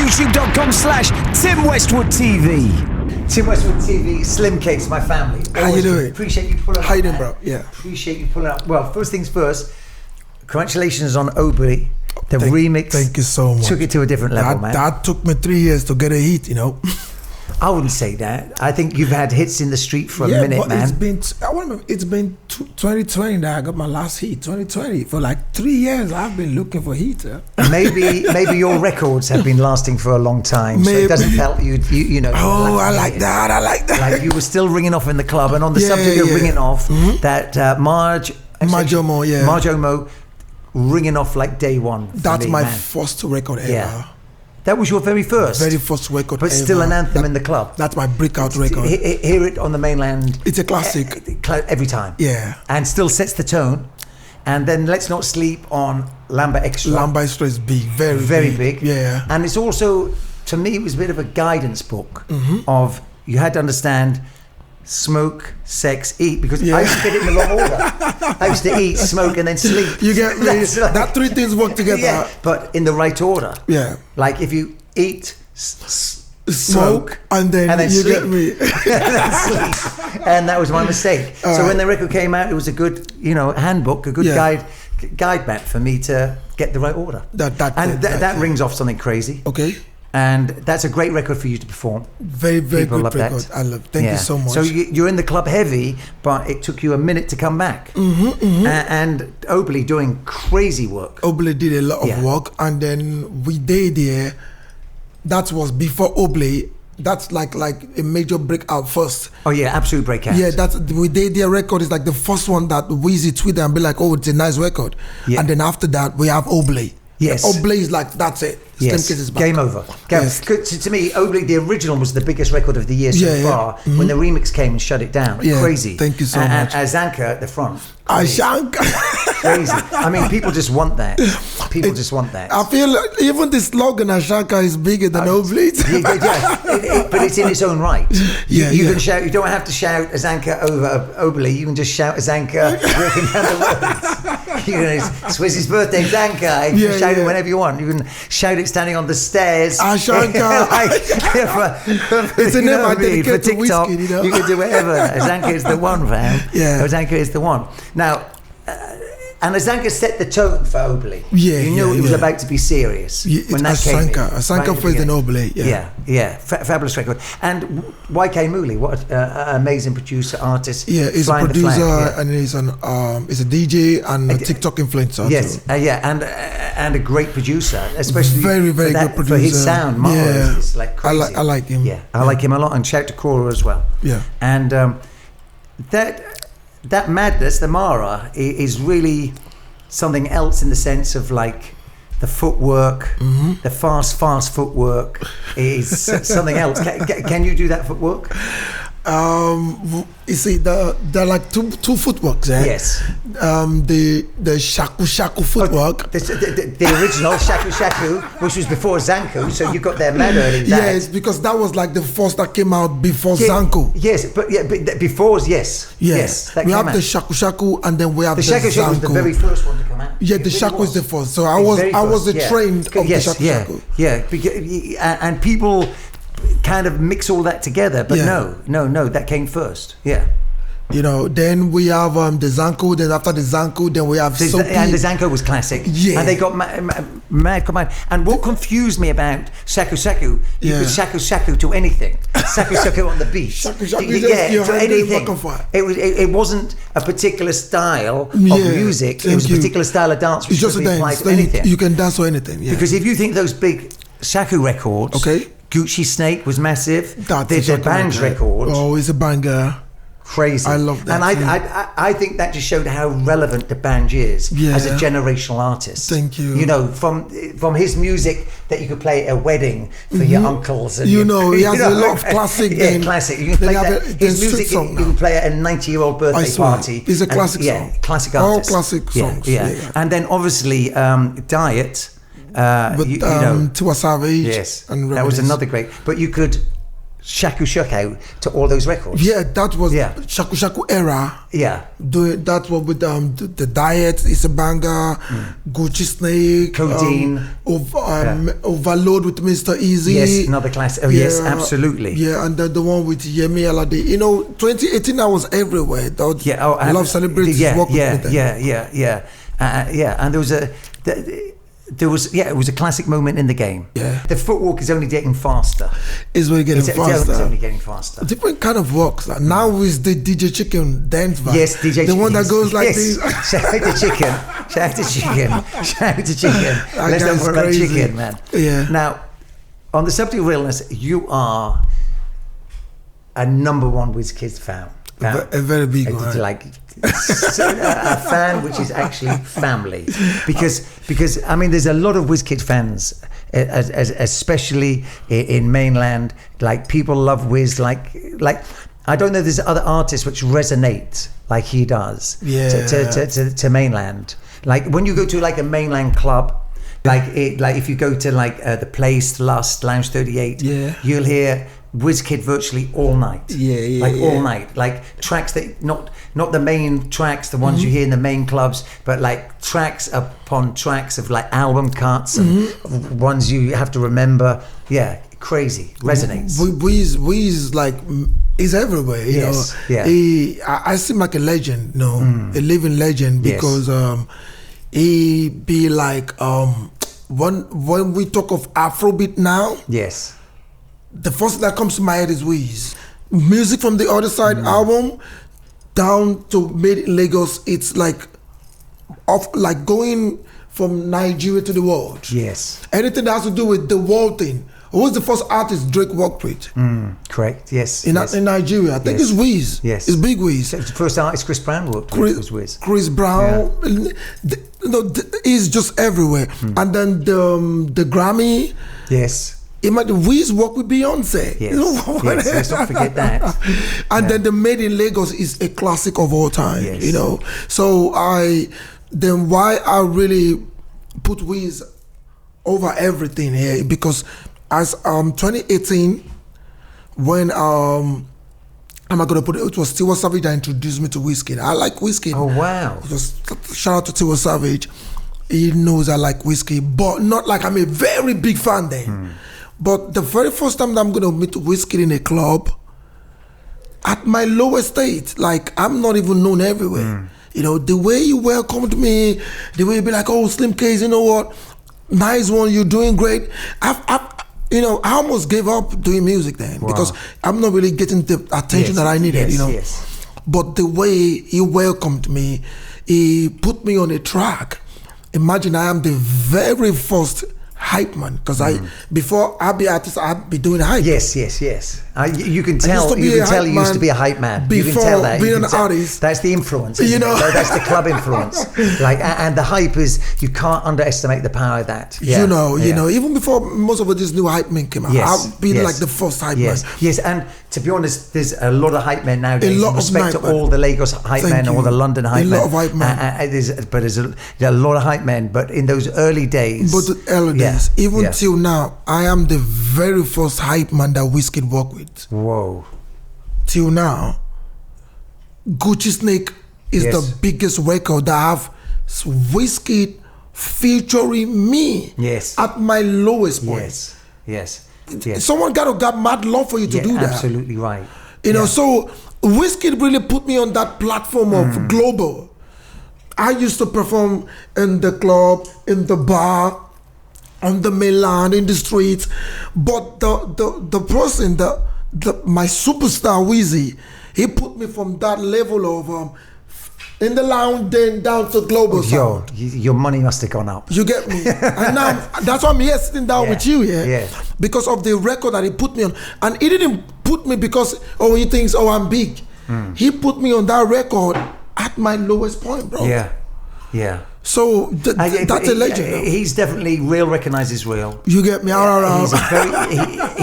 youtube.com/Tim Westwood TV. Tim Westwood TV, Slimcase, my family. How you doing? Appreciate you pulling up. How you doing, bro? Yeah. Appreciate you pulling up. Well, first things first, congratulations on Oblee. The remix. Thank you so much. Took it to a different level, man. That took me 3 years to get a hit, you know. I wouldn't say that. I think you've had hits in the street for a minute, but man. it's been 2020 that I got my last hit. 2020 for like 3 years. I've been looking for hits. Maybe your records have been lasting for a long time, so it doesn't help you know. Oh, I like that. Like you were still ringing off in the club, and on the subject of ringing off, that Marge Omo, ringing off like day one. That's my first record ever. Yeah. That was your very first record but ever. Still an anthem in the club. That's my breakout record. Hear it on the mainland. It's a classic. Every time. Yeah. And still sets the tone. And then let's not sleep on Lamba Xtra. Lamba Xtra is big, very big. Yeah. And it's also, to me, it was a bit of a guidance book of, you had to understand smoke, sex, eat, because I used to get it in the wrong order. I used to eat, smoke, and then sleep. You get me? That three things work together. Yeah, but in the right order. Yeah. Like if you eat, smoke, and then you sleep. get me. And then sleep. And that was my mistake. So when the record came out, it was a good, handbook, a good guide map for me to get the right order. That rings off something crazy. Okay. And that's a great record for you to perform. Very People good record. That. I love. Thank you so much. So you're in the club heavy, but it took you a minute to come back. And Oblee doing crazy work. Oblee did a lot of work, and then we did there. That was before Oblee. That's like a major breakout first. Oh yeah, absolute breakout. Yeah, we did their record is like the first one that Wizkid tweeted and be like, oh, it's a nice record. Yeah. And then after that we have Oblee. Yes. Oblee is like, that's it. Yes. Slimcase is back. Game over. Yes. To me, Oblee, the original, was the biggest record of the year so far. When the remix came and shut it down. Crazy. Thank you so much. Azanka at the front. Azanka. Crazy. I mean, people just want that. Just want that. I feel like even the slogan Azanka is bigger than Oblee. But it's in its own right. You can shout. You don't have to shout Azanka over Oblee. You can just shout Azanka walking down the road. It's Swizzy's birthday, Azanka. You can shout it whenever you want. You can shout it standing on the stairs. Azanka. It's a name I dedicate to Wizkid, You can do whatever. Azanka is the one, fam. Yeah. Azanka is the one. Now, and Azanka set the tone for Oblee. You knew it was about to be serious when that came in. Azanka first and Oblee. Fabulous record. And YK Mooley, what an amazing producer, artist. Yeah, he's a producer and he's a DJ and a TikTok influencer. Yes, and a great producer, especially very good producer for his sound. Marvelous. It's like crazy. I like him. Yeah, I like him a lot, and shout to Cora as well. Yeah, and that madness, the Mara, is really something else in the sense of like the footwork, the fast footwork is something else. Can you do that footwork? You see, there are like two footworks. Yes. The shaku footwork. The original shaku, which was before Zanku. So you got there mad early. Yes, because that was like the first that came out before Zanku. Yes, but before yes. We have the shaku, and then we have the shaku was the very first one to come out. Yeah, the shaku is the first. So I was the train of the shaku. Yeah, and people kind of mix all that together, but no, that came first. Then we have the Zanku. Then after the Zanku, then we have Soapy. And the Zanku was classic. Yeah. And they got mad combined. And what confused me about shaku, you could shaku to anything. Shaku on the beach. Shaku, to anything. It wasn't a particular style of music. It was a particular style of dance. It's just a dance. Anything. You can dance or anything. Yeah. Because if you think those big shaku records, Gucci Snake was massive. The Bangs record. Oh, it's a banger. Crazy. I love that. And I think that just showed how relevant the Banj is as a generational artist. Thank you. From his music that you could play at a wedding for your uncles. And he has a lot of classic. Classic. You can play that. His music you can play at a 90-year-old birthday party. He's a classic song. Classic artist. All classic songs. Yeah. And then obviously Diet. With Tiwa Savage. Yes. And that was another great. But you could shaku to all those records. Yeah, that was shaku era. Yeah. That was with the Diet, It's a Banger, Gucci Snake, Codeine, Overload with Mr. Easy. Yes, another classic. Oh yes, absolutely. Yeah, and then the one with Yemi Alade. 2018 I was everywhere. I love celebrities. Yeah, work with them. And there was it was a classic moment in the game. Yeah. The footwork is only getting faster. It's only getting faster. It's only getting faster. Different kind of works. Now is the DJ Chicken dance vibe. Yes, DJ Chicken. The one that goes like this. Shout out to Chicken. Shout out to Chicken. Shout out to Chicken. Let's not forget Chicken, man. Yeah. Now, on the subject of realness, you are a number one Wizkid fan. A very big one. Like a fan which is actually family, because I mean there's a lot of Wizkid fans, especially in mainland. Like people love Wiz. Like I don't know. There's other artists which resonate like he does. Yeah. To mainland. Like when you go to like a mainland club. Like if you go to like the Place, Lust, Lounge 38, you'll hear Wizkid virtually all night. All night. Like tracks that not the main tracks, the ones you hear in the main clubs, but like tracks upon tracks of like album cuts and ones you have to remember. Yeah, crazy. Resonates. Wiz like is everywhere. You know. Yeah. I see him like a legend. A living legend because he be like when we talk of Afrobeat now. Yes. The first thing that comes to my head is Wiz. Music from the Other Side album down to Made in Lagos. It's like going from Nigeria to the world. Yes. Anything that has to do with the world thing. Who was the first artist Drake worked with? Correct. Yes. In Nigeria, I think it's Wiz. Yes. It's big Wiz. The first artist Chris Brown worked with was Wiz. Chris Brown. He's just everywhere. And then the Grammy. Yes. Imagine Wiz work with Beyonce. Yes. Let's not forget that. And then the Made in Lagos is a classic of all time. Yes. So why I really put Wiz over everything here, because as 2018 when am I gonna put it was Tiwa Savage that introduced me to Wizkid. I like Wizkid. Oh wow. Just shout out to Tiwa Savage. He knows I like Wizkid, but not like I'm a very big fan then. But the very first time that I'm gonna meet Wizkid in a club, at my lowest state, like I'm not even known everywhere. The way you welcomed me, the way you be like, oh, Slimcase, you know what? Nice one, you're doing great. I almost gave up doing music then because I'm not really getting the attention that I needed, Yes. But the way he welcomed me, he put me on a track. Imagine I am the very first hype man, because before I'd be artist, I'd be doing hype. Yes. You can tell. You used to be a hype man. You can tell that. Being an artist, that's the influence. That's the club influence. And the hype is, you can't underestimate the power of that. Even before most of these new hype men came out, I've been like the first hype man. Yes, and to be honest, there's a lot of hype men nowadays. A lot respect of to all the Lagos hype men or the London hype men. A lot of hype men. There's a lot of hype men, but in those early days. Even till now, I am the very first hype man that Wizkid worked with. Whoa. Till now, Gucci Snake is the biggest record that I have Wizkid featuring me at my lowest point. Yes. Someone got mad love for you to do that. Absolutely right. So Wizkid really put me on that platform of global. I used to perform in the club, in the bar, on the mainland, in the streets, but the person, my superstar Wizzy, he put me from that level of in the lounge then down to global. Your money must have gone up. You get me? And now that's why I'm here sitting down with you here, because of the record that he put me on. And he didn't put me because he thinks I'm big. He put me on that record at my lowest point, bro. Yeah. So that's a legend. He's definitely real. Recognizes real. You get me?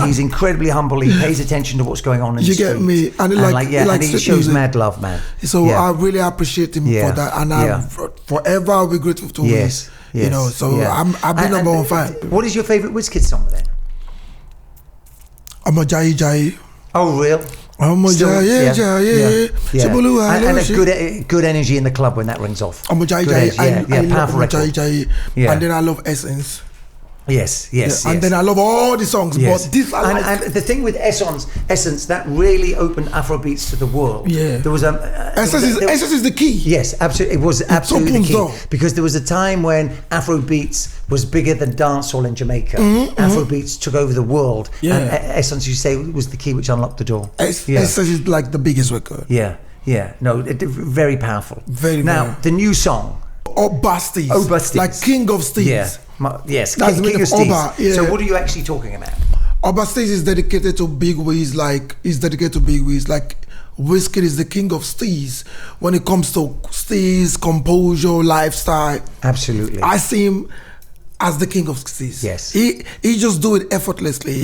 He's incredibly humble. He pays attention to what's going on in the street. You get me? And he shows mad love, man. So I really appreciate him for that, and forever I'll be grateful to him. I've been number one fan. What is your favorite Wizkid song then? I'm a Jai Jai. Oh, real? Omo Ada, And a good energy in the club when that rings off. Omo Ada, Powerful record. And then I love Essence. Yes. And then I love all the songs, but this I like. And the thing with Essence, that really opened Afrobeats to the world. Yeah. There was Essence is the key. Yes, absolutely. It was absolutely the key. Because there was a time when Afrobeats was bigger than dancehall in Jamaica. Afrobeats took over the world. Yeah. And Essence, you say, was the key which unlocked the door. Essence is like the biggest record. Yeah. No, very powerful. Now, the new song. Oblee, like King of Steez. Yeah. Yes, that's King of Steez. Oba, yeah. So what are you actually talking about? Oblee is dedicated to big ways, like Wizkid is the king of steez when it comes to steez, composure, lifestyle. Absolutely. I see him as the king of steez. Yes. He just do it effortlessly.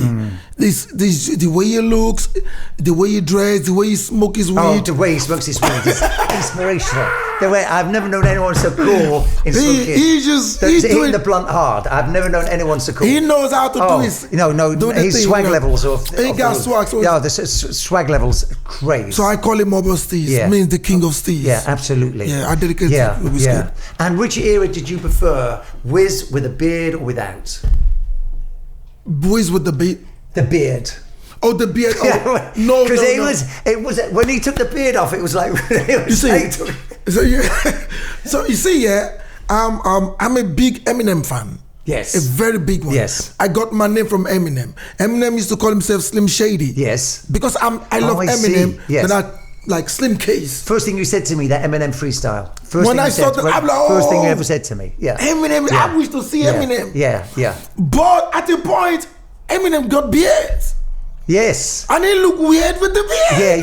This the way he looks, the way he dress, the way he smoke his weed. Oh, the way he smokes his weed is inspirational. The way I've never known anyone so cool in smoking. He's hitting the blunt hard. I've never known anyone so cool. He knows how to do his. His swag levels. He got swag. The swag levels crazy. So I call him Oblee Steez. Means the king of steez. Yeah, absolutely. Yeah, I dedicate to Wizkid. Yeah. And which era did you prefer? Wiz with a beard or without? Wiz with the beard. The beard. Oh, the beard. Oh, no, because it was when he took the beard off. It was like So you see, I'm a big Eminem fan. Yes, a very big one. Yes, I got my name from Eminem. Eminem used to call himself Slim Shady. Yes, because I love Eminem. Yes. But I like Slimcase. First thing you said to me, that Eminem freestyle. First thing you ever said to me. Yeah, Eminem. Yeah. I wish to see Eminem. Yeah. But at the point, Eminem got beards. Yes, and he looked weird with the beard.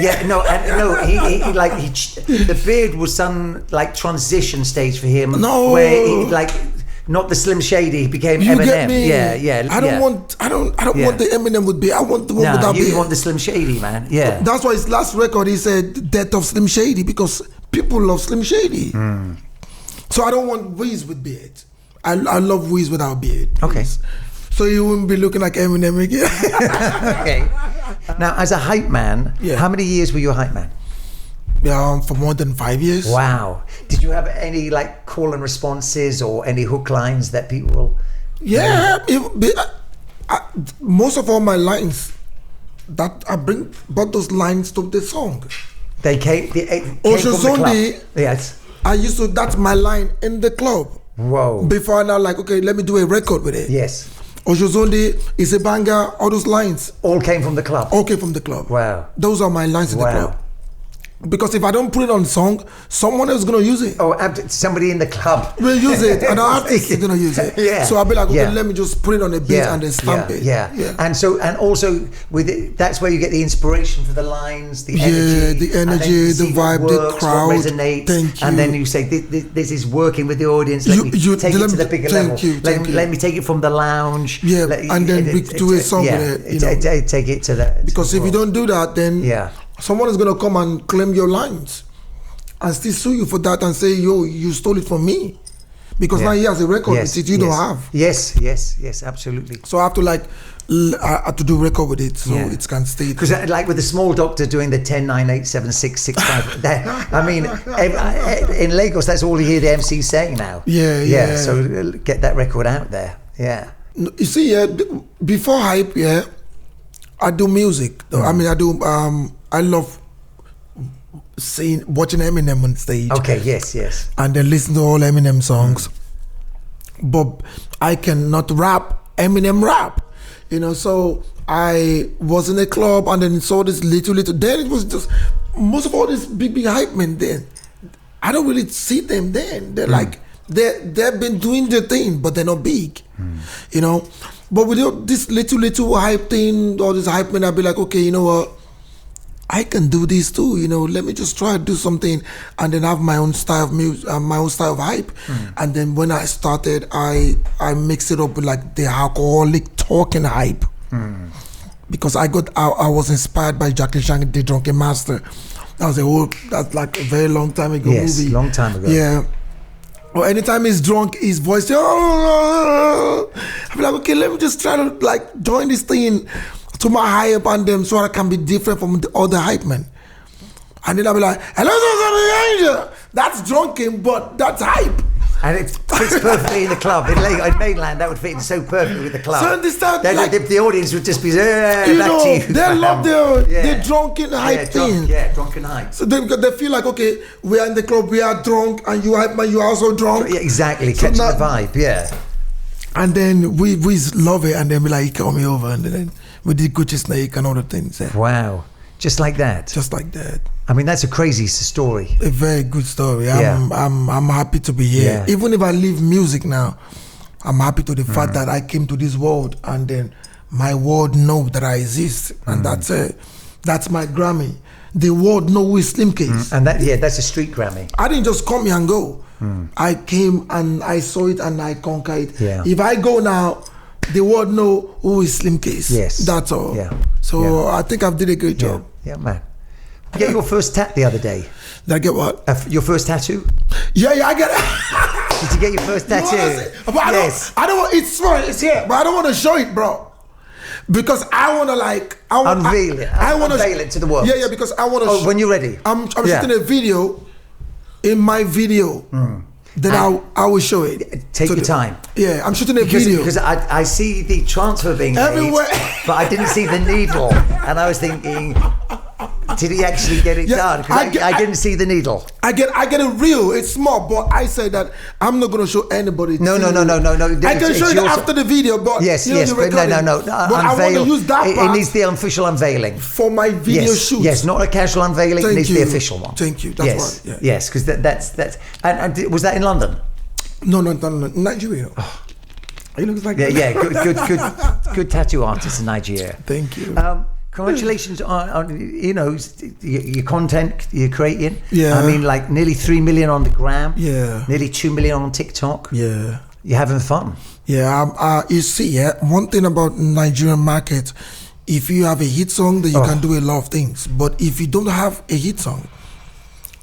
The beard was some like transition stage for him. No, where he not the Slim Shady, he became you Eminem. Get me? Yeah. I don't want the Eminem with beard. I want the one without beard. You want the Slim Shady, man. Yeah. That's why his last record he said "Death of Slim Shady" because people love Slim Shady. So I don't want Wiz with beard. I love Wiz without beard. Okay. So you wouldn't be looking like Eminem again. Okay. Now, as a hype man, how many years were you a hype man? For more than 5 years. Wow. Did you have any call and responses or any hook lines that people will? Yeah. Most of all my lines that I brought those lines to the song. They came from the club. Yes. I used to. That's my line in the club. Whoa. Before now, okay, let me do a record with it. Yes. Ojozondi is a banger. All those lines all came from the club. Wow. Those are my lines in the club. Because if I don't put it on song, someone else is gonna use it. Oh, somebody in the club will use it, and the artist is gonna use it. Yeah. So I'll be like, okay, let me just put it on a beat and then stamp it. Yeah. And also with it, that's where you get the inspiration for the lines, the energy, the vibe, the crowd, resonate. Thank you. And then you say, this is working with the audience. Let me take it to the bigger level. Let me take it from the lounge. Yeah, and then we do a song with it. Take it to that. Because if you don't do that, then someone is gonna come and claim your lines and still sue you for that and say, yo, you stole it from me. Because now he has a record with it, you don't have. Yes, absolutely. So I have to I have to do a record with it so it can stay. Because with the Small Doctor doing the 10, 9, 8, 7, 6, 6, 5. I mean, in Lagos, that's all you hear the MC saying now. Yeah. So get that record out there. Yeah. You see, before hype, I do music. I mean, I love watching Eminem on stage. Okay, yes. And then listen to all Eminem songs. But I cannot rap Eminem rap. So I was in a club and then saw this little. Then it was just, most of all these big hype men then, I don't really see them then. They're they've been doing their thing, but they're not big. But with this little hype thing, all this hype men, I'll be like, okay, you know what? I can do this too, let me just try to do something and then have my own style of music, my own style of hype. And then when I started, I mixed it up with the alcoholic talking hype. Because I was inspired by Jackie Chan, the Drunken Master. That's a very long time ago movie. Yes, long time ago. Yeah. Or anytime he's drunk, his voice, I'll be like, okay, let me just try to join this thing. to my hype and them so I can be different from the other hype men. And then I'll be like, hello, that's Drunken, but that's hype. And it fits perfectly in the club. In mainland, that would fit in so perfectly with the club. So understand, like, the audience would just be, they love their drunken hype thing. Drunken hype. So they feel like, okay, we are in the club, we are drunk, and you hype man, you are also drunk. Yeah, exactly, catching the vibe, yeah. And then we love it, and then we like, call me over, and then we did Gucci Snake and all the things. Yeah. Wow, just like that. Just like that. I mean, that's a crazy story. A very good story. I'm happy to be here. Yeah. Even if I leave music now, I'm happy to the fact that I came to this world and then my world know that I exist, and that's it. That's my Grammy. The world know who is Slimcase. And that's a street Grammy. I didn't just come here and go. I came and I saw it and I conquered it. Yeah. If I go now, the world know who is Slimcase. Yes. That's all. Yeah. So I think I've did a great job. Yeah, man. You get your first tat the other day. Did I get what? Your first tattoo? Yeah, I get it. Did you get your first tattoo? But I don't want, it's small, it's here, but I don't want to show it, bro. Because I want to unveil it. I want to unveil it to the world. Yeah, because I want to. Oh, when you're ready. I'm shooting a video. In my video, then I will show it. Take your time. Yeah, I'm shooting a video. Because I see the transfer being everywhere, made, but I didn't see the needle, and I was thinking, did he actually get it done? Because I didn't see the needle. I get it real. It's small, but I say that I'm not gonna show anybody. No. I can show you after the video, but yes, but no. But I want to use that part. It needs the official unveiling for my video shoot. Yes, not a casual unveiling. It needs the official one. Thank you. That's right. Yes, because that's. And was that in London? No, Nigeria. Oh. He looks like good tattoo artist in Nigeria. Thank you. Congratulations on your content you're creating. Yeah. I mean, like nearly 3 million on the gram. Yeah. Nearly 2 million on TikTok. Yeah. You're having fun. Yeah. You see, one thing about Nigerian market, if you have a hit song, then you can do a lot of things. But if you don't have a hit song,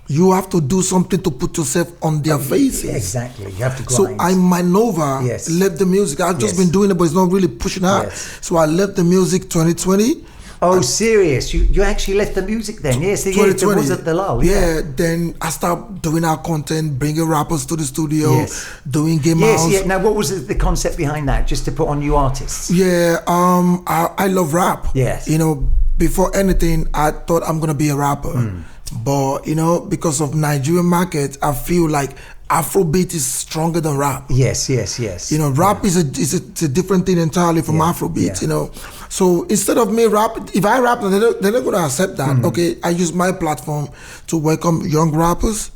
you have to do something to put yourself on their faces. Exactly. You have to grind. So I maneuver, left the music. I've just been doing it, but it's not really pushing out. Yes. So I left the music 2020. Oh, serious? You actually left the music then? Yes, there was at the lull. Yeah, then I started doing our content, bringing rappers to the studio, doing game house. Yeah. Now, what was the concept behind that? Just to put on new artists? Yeah, I love rap. Yes. Before anything, I thought I'm gonna be a rapper. But because of Nigerian market, I feel like Afrobeat is stronger than rap. Yes. Rap is a different thing entirely from Afrobeat. So instead of me rap, if I rap, they're not gonna accept that. Okay, I use my platform to welcome young rappers.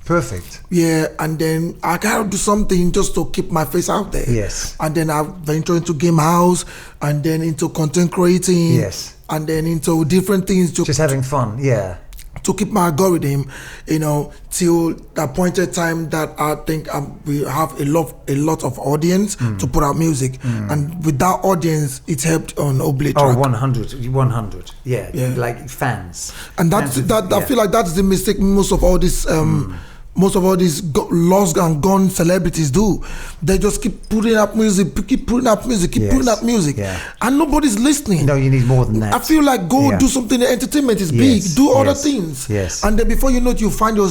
Perfect. Yeah, and then I gotta do something just to keep my face out there. Yes. And then I venture into game house, and then into content creating. Yes. And then into different things. Just having fun. Yeah. To keep my algorithm, till the appointed time that I think we have a lot of audience to put out music, and with that audience, it helped on Oblee track. 100, yeah, like fans. And I feel like that's the mistake most of all this. Most of all these lost and gone celebrities do. They just keep putting up music, putting up music, and nobody's listening. No, you need more than that. I feel like go do something. Entertainment is big. Do other things. Yes. And then before you know it, you find your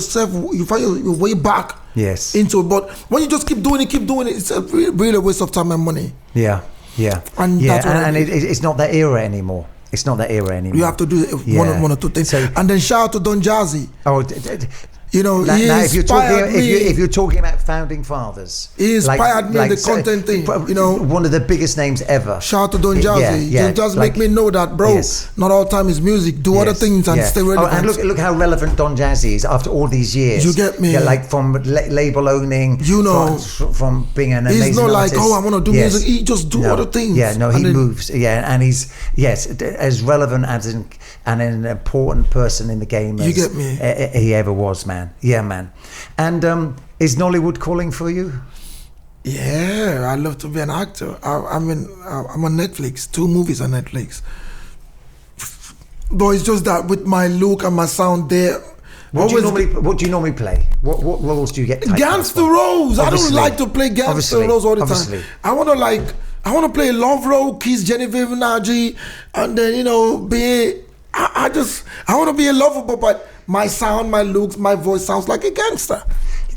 way back. Yes. Into it. But when you just keep doing it, it's a really waste of time and money. Yeah. And that's what it's not that era anymore. You have to do one or two things. And then shout out to Don Jazzy. Oh. Now, if you're talking about founding fathers, he inspired me in the content thing. One of the biggest names ever. Shout out to Don Jazzy. Just make me know that, bro. Not all time is music. Do other things and stay relevant. And look how relevant Don Jazzy is after all these years. You get me? Yeah, like from label owning. From being an amazing. He's not like, artist. I want to do music. He just do other things. Yeah, no, he moves. Yeah, and he's as relevant as an important person in the game as you get me? He ever was, man. Yeah, man. And is Nollywood calling for you? Yeah, I love to be an actor. I'm on Netflix. 2 movies on Netflix. But it's just that with my look and my sound there. What do you normally play? What roles do you get? Gangster roles. I don't like to play gangster roles all the time. I want to I want to play love role, kiss Genevieve Naji, and then be. I want to be a lover, but my sound, my looks, my voice sounds like a gangster.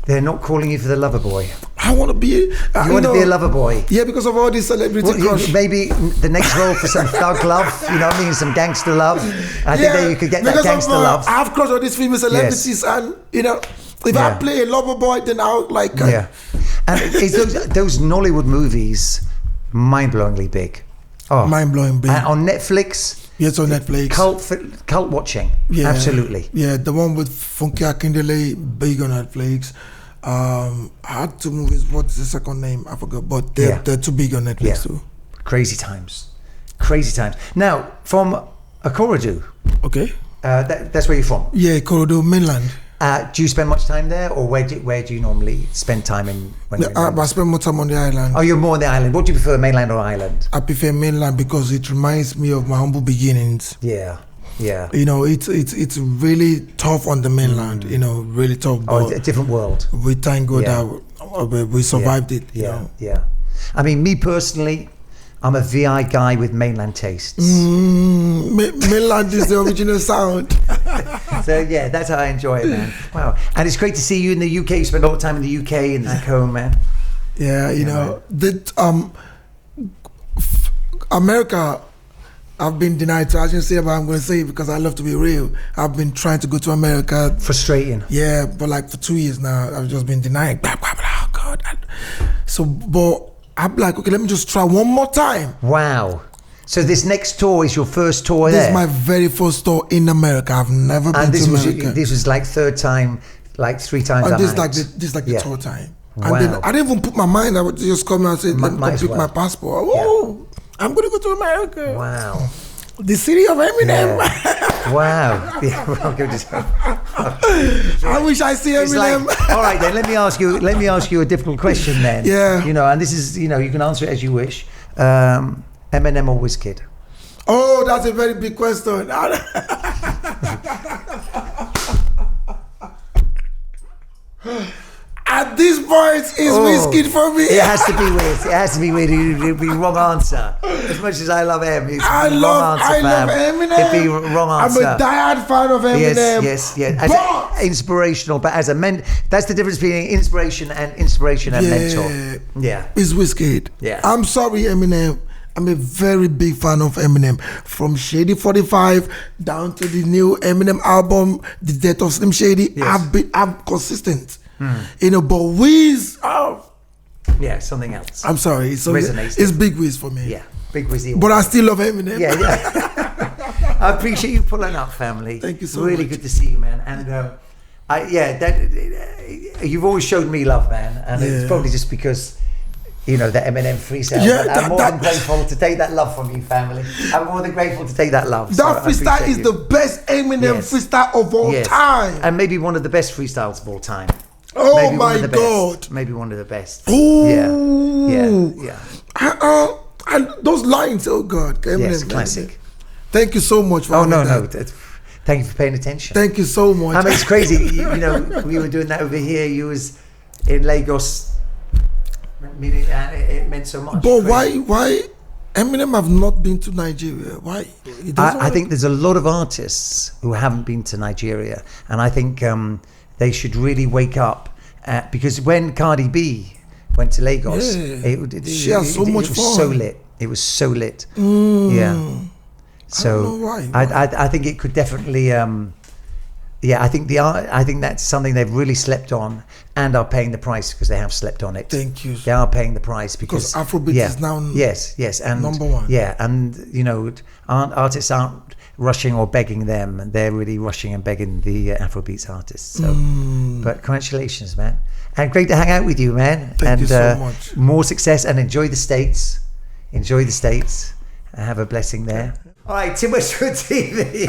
They're not calling you for the lover boy. I want to be. You want to be a lover boy? Yeah, because of all these celebrity crush. Maybe the next role for some thug love. You know what I mean? Some gangster love. I think that you could get that gangster love. I have crush on these female celebrities, and if I play a lover boy, then I'll like. And it's those Nollywood movies, mind-blowingly big. Oh, mind-blowing big. And on Netflix. Yes, on Netflix. Cult watching. Yeah, absolutely. Yeah, the one with Funke Akindele, big on Netflix. I had two movies. What's the second name? I forgot. But they're too big on Netflix too. Crazy times. Now, from Ikorodu. Okay. That's where you're from. Yeah, Ikorodu, mainland. Do you spend much time there, or where do you normally spend time in? I spend more time on the island. Oh, you're more on the island. What do you prefer, mainland or island? I prefer mainland because it reminds me of my humble beginnings. Yeah. It's really tough on the mainland. Really tough. Oh, a different world. We thank God that we survived it. Yeah. I mean, me personally, I'm a VI guy with mainland tastes. Mainland is the original sound. So yeah, that's how I enjoy it, man. Wow. And it's great to see you in the UK. You spend all the time in the UK and back home, man. Yeah, America, I've been denied, so I shouldn't say, but I'm going to say it because I love to be real. I've been trying to go to America. Frustrating. Yeah, but like for 2 years now, I've just been denied. Oh God. So, but I'm like, okay, let me just try one more time. Wow. So this next tour is your first tour there? This is my very first tour in America. I've never been to America. This was like third time, like 3 times. And this is like the tour time. Wow. And then I didn't even put my mind. I would just come and say, let me pick my passport. Oh, I'm going to go to America. Wow. The city of Eminem. Yeah. Wow. I wish I see Eminem. All right, then let me ask you a difficult question then. Yeah. And this is, you can answer it as you wish. Eminem or Wizkid? Oh, that's a very big question. At this point, it's Wizkid for me. It has to be weird. It has to be weird. It'd be wrong answer. As much as I love him, I love Eminem. It'd be wrong answer. I'm a diehard fan of Eminem. Yes. As inspirational, but as that's the difference between inspiration and mentor. Yeah. It's Wizkid. Yeah. I'm sorry, Eminem. I'm a very big fan of Eminem. From Shady 45 down to the new Eminem album, The Death of Slim Shady. Yes. I'm consistent. But Wiz, something else. I'm sorry, it's Big Wiz for me. Yeah, Big Wiz. But I still love Eminem. Yeah. I appreciate you pulling up, family. Thank you so much. Really good to see you, man. And you've always showed me love, man. And it's probably just because the Eminem freestyle. Yeah, I'm more than grateful to take that love from you, family. I'm more than grateful to take that love. That freestyle is the best Eminem freestyle of all time. And maybe one of the best freestyles of all time. Oh maybe my God. Maybe one of the best. Ooh. Yeah. And those lines, oh God. Eminem, yes, classic. Eminem. Thank you so much for no. Thank you for paying attention. Thank you so much. I mean, it's crazy. We were doing that over here. You was in Lagos. It meant so much. But why Eminem have not been to Nigeria? Why? I think there's a lot of artists who haven't been to Nigeria, and I think they should really wake up because when Cardi B went to Lagos, she had so much fun. It was so lit. Yeah. So I don't know why. I think it could definitely. I think that's something they've really slept on and are paying the price because they have slept on it. Thank you. They are paying the price because Afrobeat is now and number one. Yeah, and artists aren't rushing or begging them; they're really rushing and begging the Afrobeats artists. So, but congratulations, man, and great to hang out with you, man. Thank you so much. More success and enjoy the States. Enjoy the States and have a blessing there. All right, too much for TV.